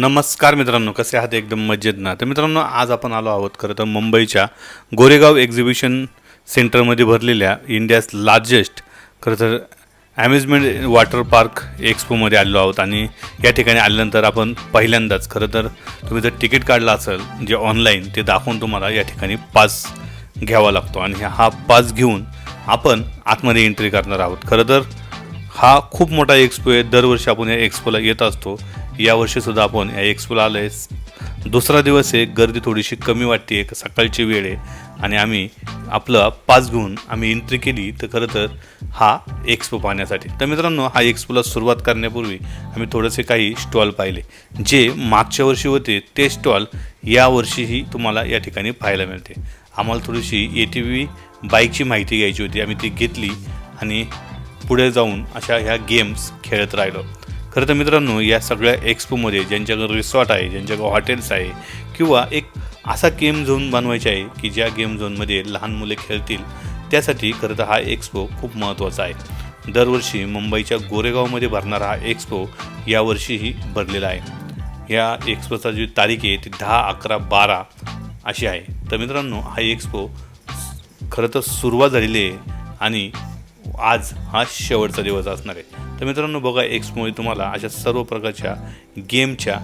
नमस्कार मित्रांनो, कसे आहात? एकदम मजेत ना? तर मित्रांनो, आज आपण आलो आहोत खरं तर मुंबईच्या गोरेगाव एक्झिबिशन सेंटरमध्ये भरलेल्या इंडियाज लार्जेस्ट खरं तर अम्युजमेंट वॉटर पार्क एक्सपोमध्ये आलेलो आहोत. आणि या ठिकाणी आल्यानंतर आपण पहिल्यांदाच खरं तर तुम्ही जर तिकीट काढलं असेल जे ऑनलाईन, ते दाखवून तुम्हाला या ठिकाणी पास घ्यावा लागतो आणि हा पास घेऊन आपण आतमध्ये एंट्री करणार आहोत. खरं तर हा खूप मोठा एक्सपो आहे. दरवर्षी आपण या एक्सपोला येत असतो. यावर्षीसुद्धा आपण या एक्सपोला आलो आहे. दुसरा दिवस आहे, गर्दी थोडीशी कमी वाटते आहे, सकाळची वेळ आहे आणि आम्ही आपलं पास घेऊन आम्ही एंट्री केली तर खरं तर हा एक्सपो पाहण्यासाठी. तर मित्रांनो, हा एक्सपोला सुरुवात करण्यापूर्वी आम्ही थोडेसे काही स्टॉल पाहिले. जे मागच्या वर्षी होते ते स्टॉल यावर्षीही तुम्हाला या ठिकाणी पाहायला मिळते. आम्हाला थोडीशी ATV बाईकची माहिती घ्यायची होती. आम्ही ती घेतली आणि पुढे जाऊन अशा ह्या गेम्स खेळत राहिलो. खरं तर मित्रांनो, या सगळ्या एक्सपोमध्ये ज्यांच्याकडे रिसॉर्ट आहे, ज्यांच्याकडे हॉटेल्स आहे किंवा एक असा गेम झोन बनवायचा आहे की ज्या गेम झोनमध्ये लहान मुले खेळतील, त्यासाठी खरं तर हा एक्सपो खूप महत्त्वाचा आहे. दरवर्षी मुंबईच्या गोरेगावमध्ये भरणारा हा एक्सपो यावर्षीही भरलेला आहे. या एक्सपोचा जी तारीख आहे ती 10, 11, 12 अशी आहे. तर मित्रांनो, हा एक्सपो खरं तर सुरुवात झालेली आहे आणि आज हा शेवटचा दिवस असणार आहे. तर मित्रांनो, बघा, एक्सपोमध्ये तुम्हाला अशा सर्व प्रकारच्या गेमच्या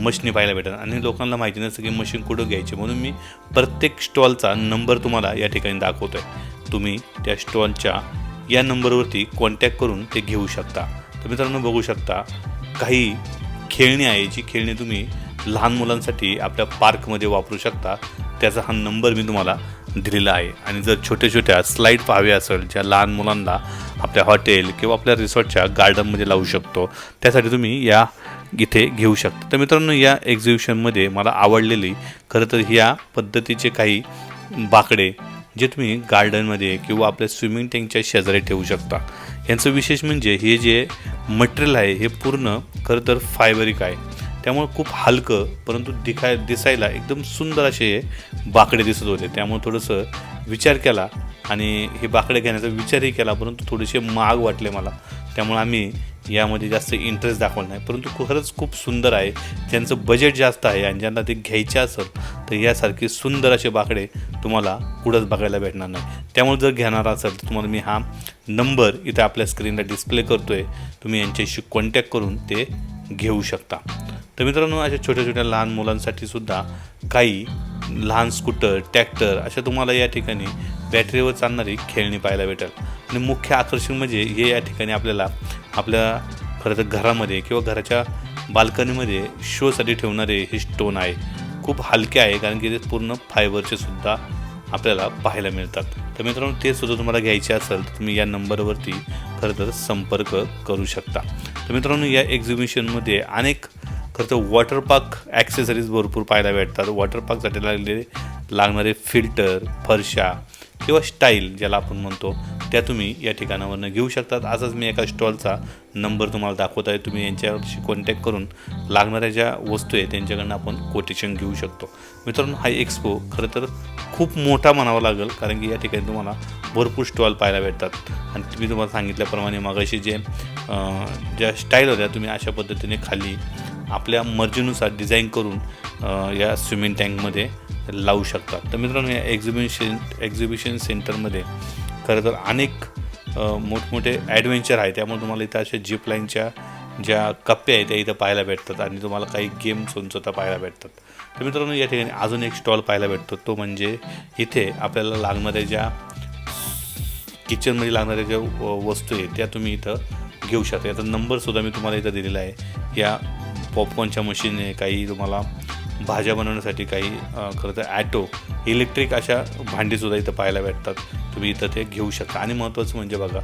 मशीनी पाहायला भेटतात आणि लोकांना माहिती नसतं की मशीन कुठं घ्यायची, म्हणून मी प्रत्येक स्टॉलचा नंबर तुम्हाला या ठिकाणी दाखवतो आहे. तुम्ही त्या स्टॉलच्या या नंबरवरती कॉन्टॅक्ट करून ते घेऊ शकता. तर मित्रांनो, बघू शकता काही खेळणी आहे, जी खेळणी तुम्ही लहान मुलांसाठी आपल्या पार्कमध्ये वापरू शकता. त्याचा हा नंबर मी तुम्हाला दिलेला आहे. आणि जर छोट्या छोट्या स्लाईड पाहाव्या असेल ज्या लहान मुलांना आपल्या हॉटेल किंवा आपल्या रिसॉर्टच्या गार्डनमध्ये लावू शकतो, त्यासाठी तुम्ही या इथे घेऊ शकता. तर मित्रांनो, या एक्झिबिशनमध्ये मला आवडलेली खरं तर ह्या पद्धतीचे काही बाकडे जे तुम्ही गार्डनमध्ये किंवा आपल्या स्विमिंग टँकच्या शेजारी ठेवू शकता. यांचं विशेष म्हणजे हे जे मटेरियल आहे हे पूर्ण खरं तर फायबरिक आहे. त्यामुळे खूप हलकं परंतु दिसायला एकदम सुंदर असे हे बाकडे दिसत होते. त्यामुळे थोडंसं विचार केला आणि हे बाकडे घेण्याचा विचारही केला, परंतु थोडेसे महाग वाटले मला. त्यामुळे आम्ही यामध्ये जास्त इंटरेस्ट दाखवला नाही. परंतु खरंच खूप सुंदर आहे. ज्यांचं बजेट जास्त आहे आणि ज्यांना ते घ्यायचे असेल तर यासारखे सुंदर असे बाकडे तुम्हाला कुठंच बघायला भेटणार नाही. त्यामुळे जर घेणार असेल तर तुम्हाला मी हा नंबर इथे आपल्या स्क्रीनला डिस्प्ले करतो आहे. तुम्ही यांच्याशी कॉन्टॅक्ट करून ते घेऊ शकता. तर मित्रांनो, अशा छोट्या छोट्या लहान मुलांसाठी सुद्धा काही लहान स्कूटर, ट्रॅक्टर अशा तुम्हाला या ठिकाणी बॅटरीवर चालणारी खेळणी पाहायला भेटेल. आणि मुख्य आकर्षण म्हणजे हे या ठिकाणी आपल्याला आपल्या खरं तर घरामध्ये किंवा घराच्या बाल्कनीमध्ये शोसाठी ठेवणारे हे स्टोन आहे. खूप हलके आहे कारण की ते पूर्ण फायबरचे सुद्धा आपल्याला पाहायला मिळतात. तर मित्रांनो, ते सुद्धा तुम्हाला घ्यायचे असेल तर तुम्ही या नंबरवरती खरं तर संपर्क करू शकता. तर मित्रांनो, या एक्झिबिशनमध्ये अनेक खरं तर वॉटर पार्क ॲक्सेसरीज भरपूर पाहायला भेटतात. वॉटर पार्कसाठी लागणारे फिल्टर, फरशा किंवा स्टाईल ज्याला आपण म्हणतो, त्या तुम्ही या ठिकाणावरून घेऊ शकतात. आजच मी एका स्टॉलचा नंबर तुम्हाला दाखवत आहे. तुम्ही यांच्याशी कॉन्टॅक्ट करून लागणाऱ्या ज्या वस्तू आहेत त्यांच्याकडनं आपण कोटेशन घेऊ शकतो. मित्रांनो, हा एक्सपो खरं तर खूप मोठा म्हणावा लागेल कारण की या ठिकाणी तुम्हाला भरपूर स्टॉल पाहायला भेटतात. आणि तुम्ही तुम्हाला सांगितल्याप्रमाणे मागाशी ज्या स्टाईल होत्या तुम्ही अशा पद्धतीने खाली आपल्या मर्जीनुसार डिझाईन करून या स्विमिंग टँकमध्ये लावू शकता. तर मित्रांनो, या एक्झिबिशन सेंटरमध्ये खरं तर अनेक मोठमोठे ॲडव्हेंचर आहे. त्यामुळे तुम्हाला इथं अशा जीप लाईनच्या ज्या कप्प्या आहेत त्या इथं पाहायला भेटतात आणि तुम्हाला काही गेम सुद्धा पाहायला भेटतात. तर मित्रांनो, या ठिकाणी अजून एक स्टॉल पाहायला भेटतो. तो म्हणजे इथे आपल्याला लागणाऱ्या ज्या किचनमध्ये लागणाऱ्या ज्या वस्तू आहेत त्या तुम्ही इथं घेऊ शकता. याचा नंबरसुद्धा मी तुम्हाला इथं दिलेला आहे. या पॉपकॉर्नच्या मशीन आहे, काही तुम्हाला भाज्या बनवण्यासाठी, काही खरं तर ॲटो इलेक्ट्रिक अशा भांडीसुद्धा इथं पाहायला भेटतात. तुम्ही इथं ते घेऊ शकता. आणि महत्त्वाचं म्हणजे बघा,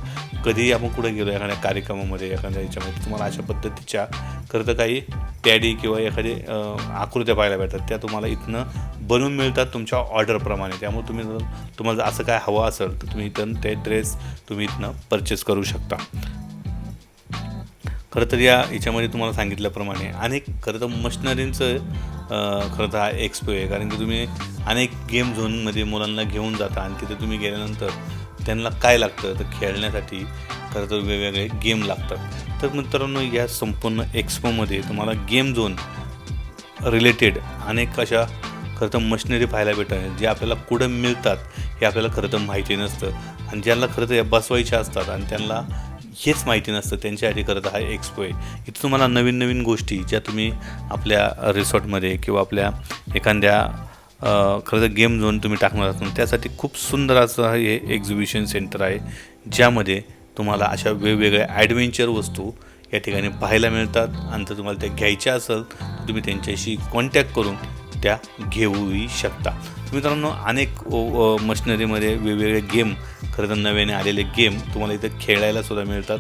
कधीही आपण कुठे गेलो एखाद्या कार्यक्रमामध्ये, एखाद्या याच्यामध्ये तुम्हाला अशा पद्धतीच्या खरं तर काही पॅडी किंवा एखादी आकृत्या पाहायला भेटतात. त्या तुम्हाला इथनं बनवून मिळतात तुमच्या ऑर्डरप्रमाणे. त्यामुळे तुम्हाला जर असं काय हवं असेल तर तुम्ही इथं ते ड्रेस तुम्ही इथनं परचेस करू शकता. खरं तर याच्यामध्ये तुम्हाला सांगितल्याप्रमाणे अनेक खरं तर मशिनरींचं खरं तर हा एक्सपो आहे. कारण की तुम्ही अनेक गेम झोनमध्ये मुलांना घेऊन जाता आणि तिथे तुम्ही गेल्यानंतर त्यांना काय लागतं तर खेळण्यासाठी खरं तर वेगवेगळे गेम लागतात. तर मित्रांनो, या संपूर्ण एक्सपोमध्ये तुम्हाला गेम झोन रिलेटेड अनेक अशा खरं तर मशिनरी पाहायला भेटतात, जे आपल्याला कुठं मिळतात हे आपल्याला खरं तर माहिती नसतं, आणि ज्यांना खरं तर बसवायच्या असतात आणि त्यांना हेच माहिती नसतं, त्यांच्यासाठी खरं तर हा एक्सपो आहे. इथं तुम्हाला नवीन नवीन गोष्टी ज्या तुम्ही आपल्या रिसॉर्टमध्ये किंवा आपल्या एखाद्या खरं तर गेम झोन तुम्ही टाकणार असाल त्यासाठी खूप सुंदर असं हे एक्झिबिशन सेंटर आहे, ज्यामध्ये तुम्हाला अशा वेगवेगळ्या ॲडव्हेंचर वस्तू या ठिकाणी पाहायला मिळतात. आणि जर तुम्हाला त्या घ्यायच्या असेल तर तुम्ही त्यांच्याशी कॉन्टॅक्ट करून त्या घेऊही शकता. मित्रांनो, अनेक मशिनरीमध्ये वेगवेगळे गेम, खरं तर नव्याने आलेले गेम तुम्हाला इथं खेळायला सुद्धा मिळतात,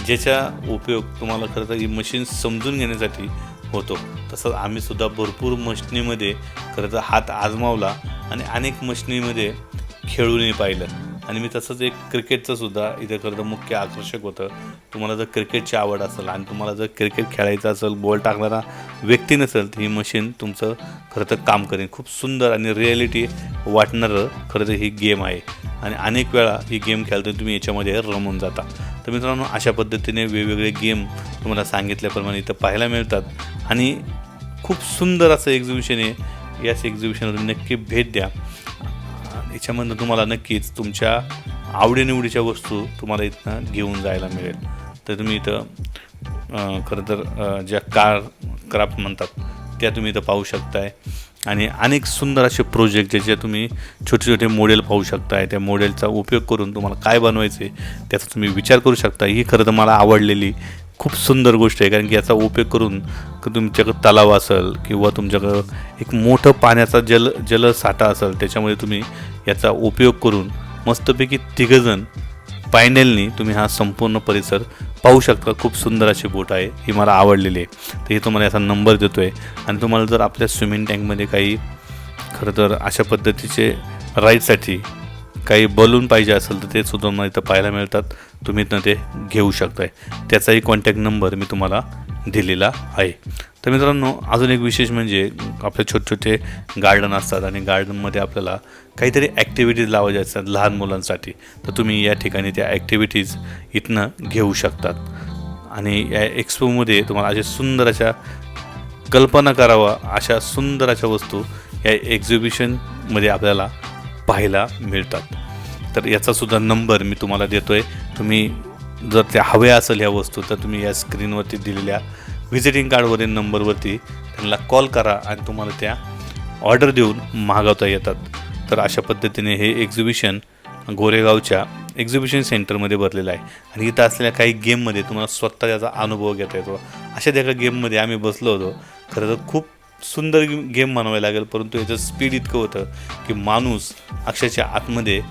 ज्याचा उपयोग तुम्हाला खरं तर ही मशीन समजून घेण्यासाठी होतो. तसंच आम्हीसुद्धा भरपूर मशिनीमध्ये खरं तर हात आजमावला आणि अनेक मशिनीमध्ये खेळूनही पाहिलं. आणि मी तसंच एक क्रिकेटचं सुद्धा इथे खरं तर मुख्य आकर्षक होतं. तुम्हाला जर क्रिकेटची आवड असेल आणि तुम्हाला जर क्रिकेट खेळायचं असेल, बॉल टाकणारा व्यक्ती नसेल, तर ही मशीन तुमचं खरं तर काम करेन. खूप सुंदर आणि रिॲलिटी वाटणारं खरं तर ही गेम आहे, आणि अनेक वेळा ही गेम खेळताना तुम्ही याच्यामध्ये रमून जाता. तर मित्रांनो, अशा पद्धतीने वेगवेगळे गेम तुम्हाला सांगितल्याप्रमाणे इथं पाहायला मिळतात, आणि खूप सुंदर असं एक्झिबिशन आहे. याच एक्झिबिशनला तुम्ही नक्की भेट द्या. याच्यामधून तुम्हाला नक्कीच तुमच्या आवडीनिवडीच्या वस्तू तुम्हाला इथनं घेऊन जायला मिळेल. तर तुम्ही इथं खरं तर ज्या क्राफ्ट म्हणतात त्या तुम्ही इथं पाहू शकताय, आणि अनेक सुंदर असे प्रोजेक्ट ज्याचे तुम्ही छोटे छोटे मॉडेल पाहू शकताय. त्या मॉडेलचा उपयोग करून तुम्हाला काय बनवायचे त्याचा तुम्ही विचार करू शकता. ही खरं तर मला आवडलेली खूप सुंदर गोष्ट आहे, कारण की याचा उपयोग करून तुमच्याकडं तलाव असेल किंवा तुमच्याकडं एक मोठं पाण्याचा जलसाठा असेल, त्याच्यामध्ये तुम्ही याचा उपयोग करून मस्तपैकी तिघंजण पॅनेलनी तुम्ही हा संपूर्ण परिसर पाहू शकता. खूप सुंदर अशी बोट आहे, ही मला आवडलेली आहे. तर हे तुम्हाला याचा नंबर देतो आहे. आणि तुम्हाला जर आपल्या स्विमिंग टँकमध्ये काही खरं तर अशा पद्धतीचे राईडसाठी काही बलून पाहिजे असेल तर ते सुद्धा मला इथं पाहायला मिळतात. तुम्ही इथनं ते घेऊ शकताय. त्याचाही कॉन्टॅक्ट नंबर मी तुम्हाला दिलेला आहे. तर मित्रांनो, अजून एक विशेष म्हणजे आपले छोटे छोटे गार्डन असतात, आणि गार्डनमध्ये आपल्याला काहीतरी ॲक्टिव्हिटीज लावायच्या असतात लहान मुलांसाठी. तर तुम्ही या ठिकाणी त्या ॲक्टिव्हिटीज इथनं घेऊ शकतात. आणि या एक्सपोमध्ये तुम्हाला अशा सुंदर अशा कल्पना करावा अशा सुंदर अशा वस्तू या एक्झिबिशनमध्ये आपल्याला पाहायला मिळतात. तर याचासुद्धा नंबर मी तुम्हाला देतो आहे. तुम्ही जर त्या हव्या असेल ह्या वस्तू, तर तुम्ही या स्क्रीनवरती दिलेल्या व्हिजिटिंग कार्डवरील नंबरवरती त्यांना कॉल करा आणि तुम्हाला त्या ऑर्डर देऊन मागवता येतात. तर अशा पद्धतीने हे एक्झिबिशन गोरेगावच्या एक्झिबिशन सेंटरमध्ये भरलेलं आहे. आणि इथं असलेल्या काही गेममध्ये तुम्हाला स्वतः त्याचा अनुभव घेता येतो. अशाच एका गेममध्ये आम्ही बसलो होतो. खरं तर खूप सुंदर गेम म्हणावं लागेल, परंतु याचं स्पीड इतकं होतं की माणूस अक्षरशः आतमध्ये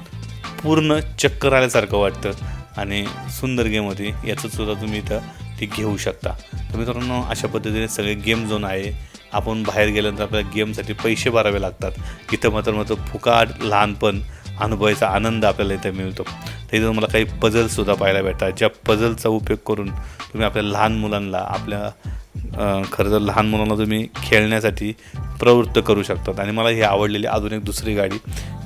पूर्ण चक्कर आल्यासारखं वाटतं, आणि सुंदर गेम होती. याचंसुद्धा तुम्ही इथं ती घेऊ शकता. तर मित्रांनो, अशा पद्धतीने सगळे गेम झोन आहे. आपण बाहेर गेल्यानंतर आपल्याला गेमसाठी पैसे भरावे लागतात. इथं मात्र फुकाट लहानपण अनुभवायचा आनंद आपल्याला इथं मिळतो. तर इथं तुम्हाला काही पझल्ससुद्धा पाहायला भेटतात, ज्या पझलचा उपयोग करून तुम्ही आपल्या लहान मुलांना खरं तर लहान मुलांना तुम्ही खेळण्यासाठी प्रवृत्त करू शकतात. आणि मला ही आवडलेली अजून एक दुसरी गाडी,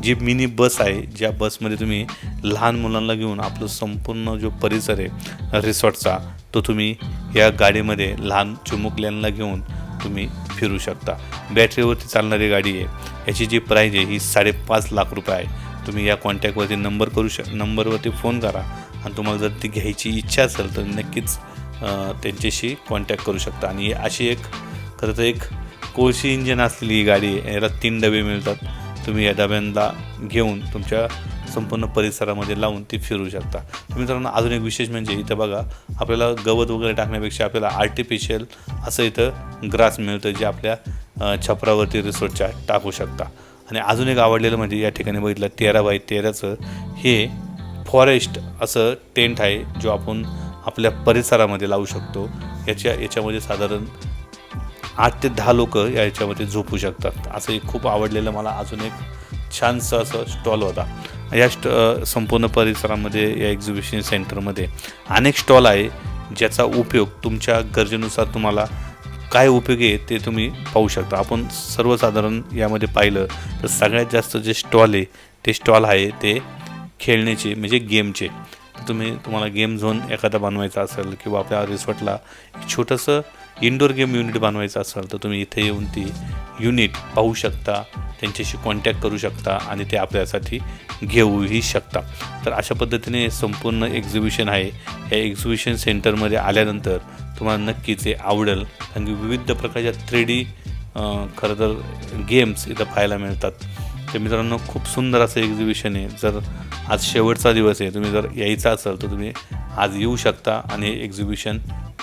जी मिनी बस आहे, ज्या बसमध्ये तुम्ही लहान मुलांना घेऊन आपलं संपूर्ण जो परिसर आहे रिसॉर्टचा, तो तुम्ही या गाडीमध्ये लहान चिमुकल्यांना घेऊन तुम्ही फिरू शकता. बॅटरीवरती चालणारी गाडी आहे. याची जी प्राईज आहे ही 5.5 लाख रुपये आहे. तुम्ही या कॉन्टॅक्टवरती नंबरवरती फोन करा, आणि तुम्हाला जर ती घ्यायची इच्छा असेल तर नक्कीच त्यांच्याशी कॉन्टॅक्ट करू शकता. आणि अशी एक खरं तर एक कोळशी इंजिन असलेली ही गाडी आहे. याला 3 डबे मिळतात. तुम्ही या डब्यांना घेऊन तुमच्या संपूर्ण परिसरामध्ये लावून ती फिरू शकता. मित्रांनो, अजून एक विशेष म्हणजे इथं बघा, आपल्याला गवत वगैरे टाकण्यापेक्षा आपल्याला आर्टिफिशियल असं इथं ग्रास मिळतं, जे आपल्या छपरावरती रिसोर्टच्या टाकू शकता. आणि अजून एक आवडलेलं म्हणजे या ठिकाणी बघितलं 13x13चं हे फॉरेस्ट असं टेंट आहे, जो आपण आपल्या परिसरामध्ये लावू शकतो. याच्यामध्ये साधारण 8 ते 10 लोक याच्यामध्ये झोपू शकतात. असं एक खूप आवडलेलं मला अजून एक छानसं असं स्टॉल होता. या संपूर्ण परिसरामध्ये या एक्झिबिशन सेंटरमध्ये अनेक स्टॉल आहे, ज्याचा उपयोग तुमच्या गरजेनुसार तुम्हाला काय उपयोग आहे ते तुम्ही पाहू शकता. आपण सर्वसाधारण यामध्ये पाहिलं तर सगळ्यात जास्त जे स्टॉल आहे ते स्टॉल आहे ते खेळण्याचे म्हणजे गेमचे. तुम्हाला गेम झोन एखादा बनवायचा असेल किंवा आपल्या रिसॉर्टला छोटंसं इंडोर गेम युनिट बनवायचं असेल तर तुम्ही इथे येऊन ती युनिट पाहू शकता, त्यांच्याशी कॉन्टॅक्ट करू शकता आणि ते आपल्यासाठी घेऊही शकता. तर अशा पद्धतीने संपूर्ण एक्झिबिशन आहे. या एक्झिबिशन सेंटरमध्ये आल्यानंतर तुम्हाला नक्कीच हे आवडेल, कारण की विविध प्रकारच्या 3D खरं तर गेम्स इथं पाहायला मिळतात. तर मित्रांनो, खूप सुंदर असं एक्झिबिशन आहे. जर आज शेवटचा दिवस आहे, तुम्ही जर यायचं असेल तर तुम्ही आज येऊ शकता आणि हे एक्झिबिशन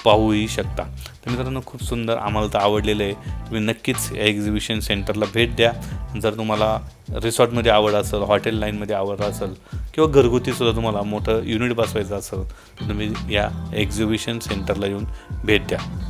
पाहूही शकता. तर मित्रांनो, खूप सुंदर, आम्हाला तर आवडलेलं आहे. तुम्ही नक्कीच या एक्झिबिशन सेंटरला भेट द्या. जर तुम्हाला रिसॉर्टमध्ये आवड असेल, हॉटेल लाईनमध्ये आवड असेल किंवा घरगुतीसुद्धा तुम्हाला मोठं युनिट बसवायचं असेल तर तुम्ही या एक्झिबिशन सेंटरला येऊन भेट द्या.